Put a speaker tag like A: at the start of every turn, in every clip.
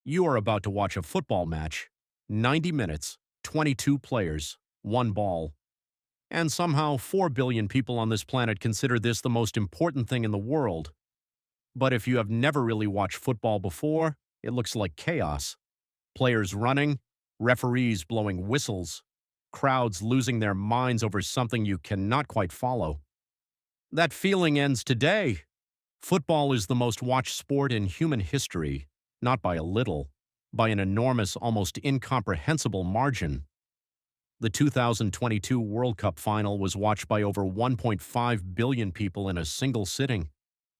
A: You are about to watch a football match. 90 minutes, 22 players, one ball. And somehow 4 billion people on this planet consider this the most important thing in the world. But if you have never really watched football before, it looks like chaos. Players running, referees blowing whistles, crowds losing their minds over something you cannot quite follow. That feeling ends today. Football is the most watched sport in human history, not by a little, by an enormous, almost incomprehensible margin. The 2022 World Cup final was watched by over 1.5 billion people in a single sitting.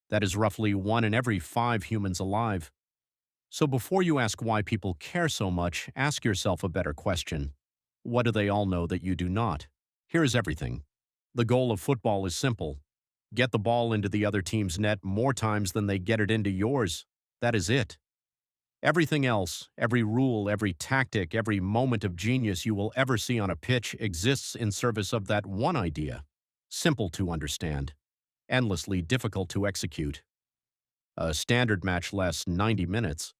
A: That is roughly 1 in every 5 humans alive. So before you ask why people care so much, ask yourself a better question. What do they all know that you do not? Here is everything. The goal of football is simple. Get the ball into the other team's net more times than they get it into yours. That is it. Everything else, every rule, every tactic, every moment of genius you will ever see on a pitch exists in service of that one idea. Simple to understand, endlessly difficult to execute. A standard match lasts 90 minutes.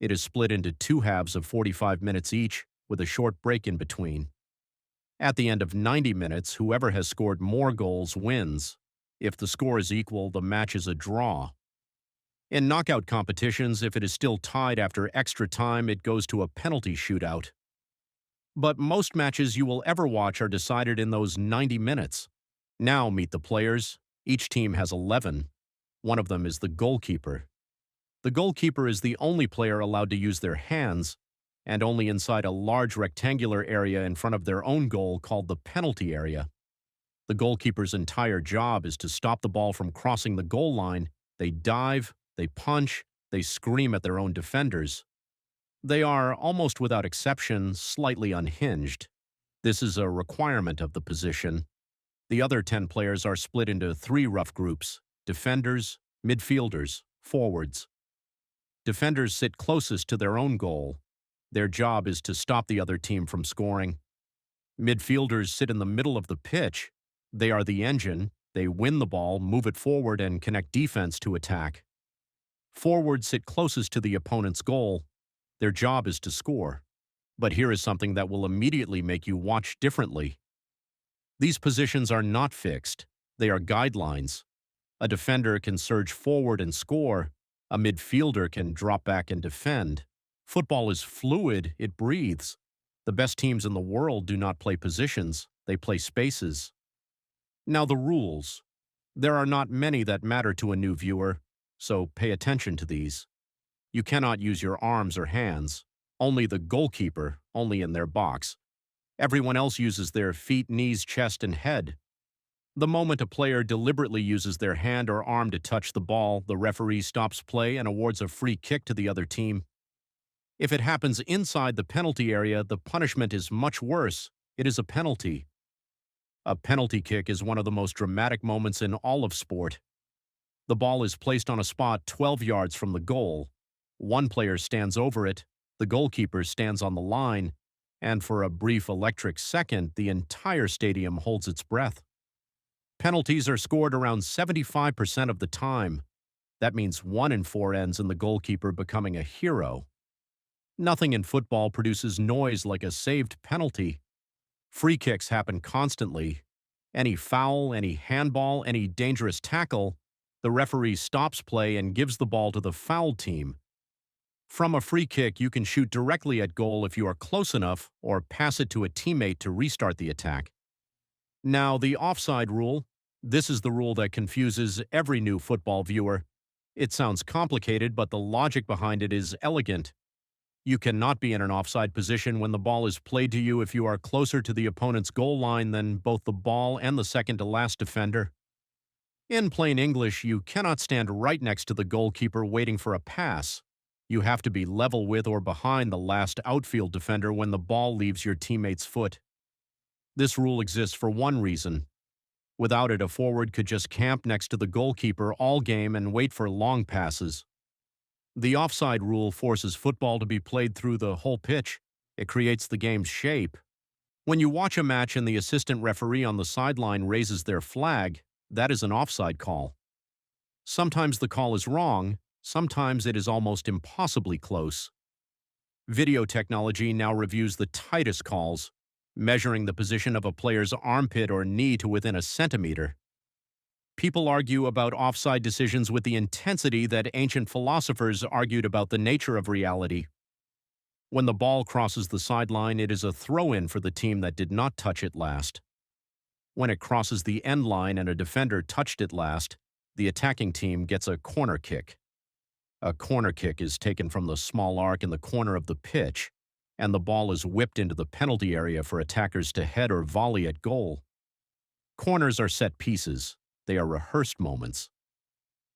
A: It is split into 2 halves of 45 minutes each, with a short break in between. At the end of 90 minutes, whoever has scored more goals wins. If the score is equal, the match is a draw. In knockout competitions, if it is still tied after extra time, it goes to a penalty shootout. But most matches you will ever watch are decided in those 90 minutes. Now meet the players. Each team has 11. One of them is the goalkeeper. The goalkeeper is the only player allowed to use their hands, and only inside a large rectangular area in front of their own goal called the penalty area. The goalkeeper's entire job is to stop the ball from crossing the goal line. They dive, they punch, they scream at their own defenders. They are, almost without exception, slightly unhinged. This is a requirement of the position. The other 10 players are split into 3 rough groups: defenders, midfielders, forwards. Defenders sit closest to their own goal. Their job is to stop the other team from scoring. Midfielders sit in the middle of the pitch. They are the engine. They win the ball, move it forward, and connect defense to attack. Forwards sit closest to the opponent's goal. Their job is to score. But here is something that will immediately make you watch differently. These positions are not fixed. They are guidelines. A defender can surge forward and score. A midfielder can drop back and defend. Football is fluid. It breathes. The best teams in the world do not play positions. They play spaces. Now the rules. There are not many that matter to a new viewer, so pay attention to these. You cannot use your arms or hands. Only the goalkeeper, only in their box. Everyone else uses their feet, knees, chest, and head. The moment a player deliberately uses their hand or arm to touch the ball, the referee stops play and awards a free kick to the other team. If it happens inside the penalty area, the punishment is much worse. It is a penalty. A penalty kick is one of the most dramatic moments in all of sport. The ball is placed on a spot 12 yards from the goal. One player stands over it, the goalkeeper stands on the line, and for a brief electric second, the entire stadium holds its breath. Penalties are scored around 75% of the time. That means 1 in 4 ends in the goalkeeper becoming a hero. Nothing in football produces noise like a saved penalty. Free kicks happen constantly. Any foul, any handball, any dangerous tackle, the referee stops play and gives the ball to the fouled team. From a free kick, you can shoot directly at goal if you are close enough, or pass it to a teammate to restart the attack. Now, the offside rule. This is the rule that confuses every new football viewer. It sounds complicated, but the logic behind it is elegant. You cannot be in an offside position when the ball is played to you if you are closer to the opponent's goal line than both the ball and the second-to-last defender. In plain English, you cannot stand right next to the goalkeeper waiting for a pass. You have to be level with or behind the last outfield defender when the ball leaves your teammate's foot. This rule exists for one reason. Without it, a forward could just camp next to the goalkeeper all game and wait for long passes. The offside rule forces football to be played through the whole pitch. It creates the game's shape. When you watch a match and the assistant referee on the sideline raises their flag, that is an offside call. Sometimes the call is wrong, sometimes it is almost impossibly close. Video technology now reviews the tightest calls, measuring the position of a player's armpit or knee to within a centimeter. People argue about offside decisions with the intensity that ancient philosophers argued about the nature of reality. When the ball crosses the sideline, it is a throw-in for the team that did not touch it last. When it crosses the end line and a defender touched it last, the attacking team gets a corner kick. A corner kick is taken from the small arc in the corner of the pitch, and the ball is whipped into the penalty area for attackers to head or volley at goal. Corners are set pieces. They are rehearsed moments.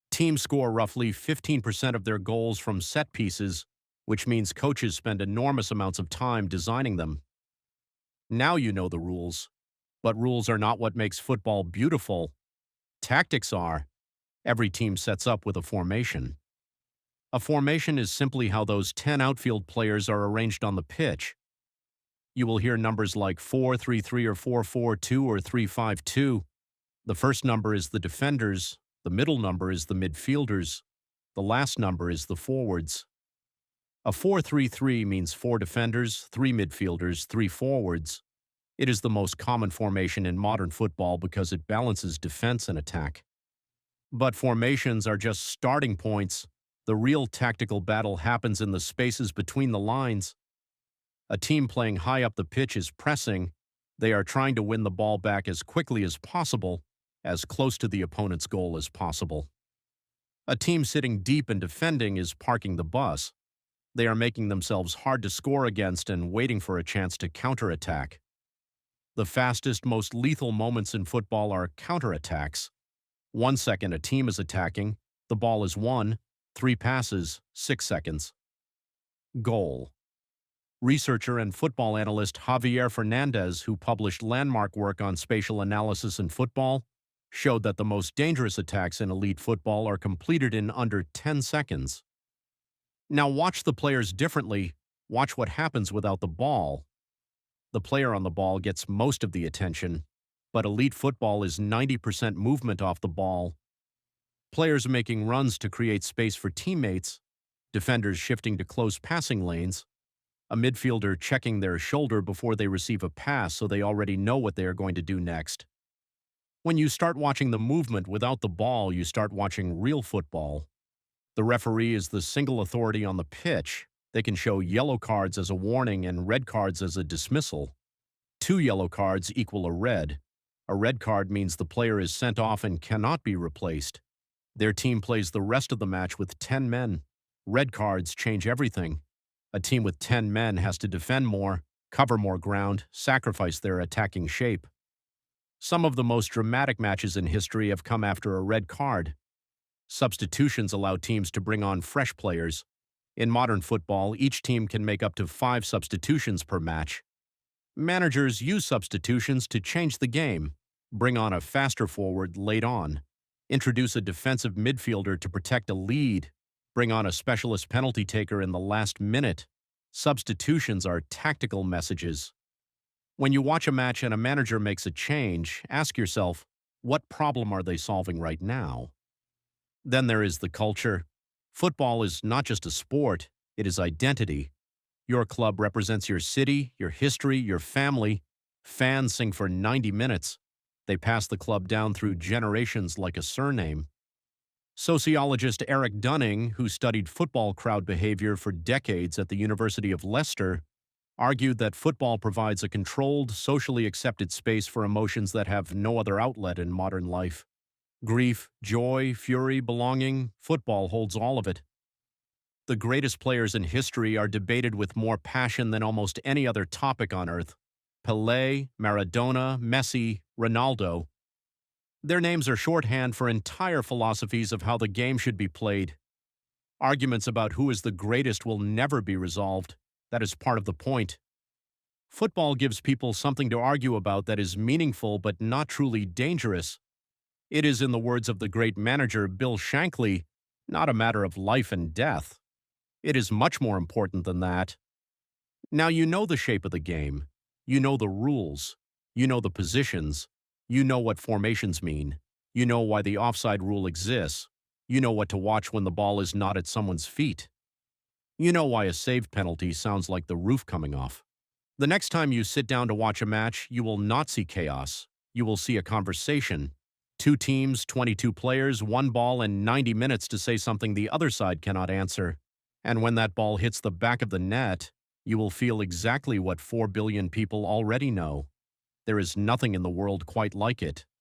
A: Teams score roughly 15% of their goals from set pieces, which means coaches spend enormous amounts of time designing them. Now you know the rules, but rules are not what makes football beautiful. Tactics are. Every team sets up with a formation. A formation is simply how those 10 outfield players are arranged on the pitch. You will hear numbers like 4-3-3 or 4-4-2 or 3-5-2. The first number is the defenders, the middle number is the midfielders, the last number is the forwards. A 4-3-3 means 4 defenders, 3 midfielders, 3 forwards. It is the most common formation in modern football because it balances defense and attack. But formations are just starting points. The real tactical battle happens in the spaces between the lines. A team playing high up the pitch is pressing. They are trying to win the ball back as quickly as possible, as close to the opponent's goal as possible. A team sitting deep and defending is parking the bus. They are making themselves hard to score against and waiting for a chance to counterattack. The fastest, most lethal moments in football are counterattacks. 1 second a team is attacking, the ball is won, 3 passes, 6 seconds. Goal. Researcher and football analyst Javier Fernandez, who published landmark work on spatial analysis in football, showed that the most dangerous attacks in elite football are completed in under 10 seconds. Now watch the players differently. Watch what happens without the ball. The player on the ball gets most of the attention, but elite football is 90% movement off the ball. Players making runs to create space for teammates, defenders shifting to close passing lanes, a midfielder checking their shoulder before they receive a pass so they already know what they are going to do next. When you start watching the movement without the ball, you start watching real football. The referee is the single authority on the pitch. They can show yellow cards as a warning and red cards as a dismissal. 2 yellow cards equal a red. A red card means the player is sent off and cannot be replaced. Their team plays the rest of the match with 10 men. Red cards change everything. A team with 10 men has to defend more, cover more ground, sacrifice their attacking shape. Some of the most dramatic matches in history have come after a red card. Substitutions allow teams to bring on fresh players. In modern football, each team can make up to 5 substitutions per match. Managers use substitutions to change the game, bring on a faster forward late on, introduce a defensive midfielder to protect a lead, bring on a specialist penalty taker in the last minute. Substitutions are tactical messages. When you watch a match and a manager makes a change, ask yourself, what problem are they solving right now? Then there is the culture. Football is not just a sport, it is identity. Your club represents your city, your history, your family. Fans sing for 90 minutes. They pass the club down through generations like a surname. Sociologist Eric Dunning, who studied football crowd behavior for decades at the University of Leicester, argued that football provides a controlled, socially accepted space for emotions that have no other outlet in modern life. Grief, joy, fury, belonging, football holds all of it. The greatest players in history are debated with more passion than almost any other topic on earth. Pelé, Maradona, Messi, Ronaldo. Their names are shorthand for entire philosophies of how the game should be played. Arguments about who is the greatest will never be resolved. That is part of the point. Football gives people something to argue about that is meaningful but not truly dangerous. It is, in the words of the great manager Bill Shankly, not a matter of life and death. It is much more important than that. Now you know the shape of the game. You know the rules. You know the positions. You know what formations mean. You know why the offside rule exists. You know what to watch when the ball is not at someone's feet. You know why a saved penalty sounds like the roof coming off. The next time you sit down to watch a match, you will not see chaos. You will see a conversation. Two teams, 22 players, one ball, and 90 minutes to say something the other side cannot answer. And when that ball hits the back of the net, you will feel exactly what 4 billion people already know. There is nothing in the world quite like it.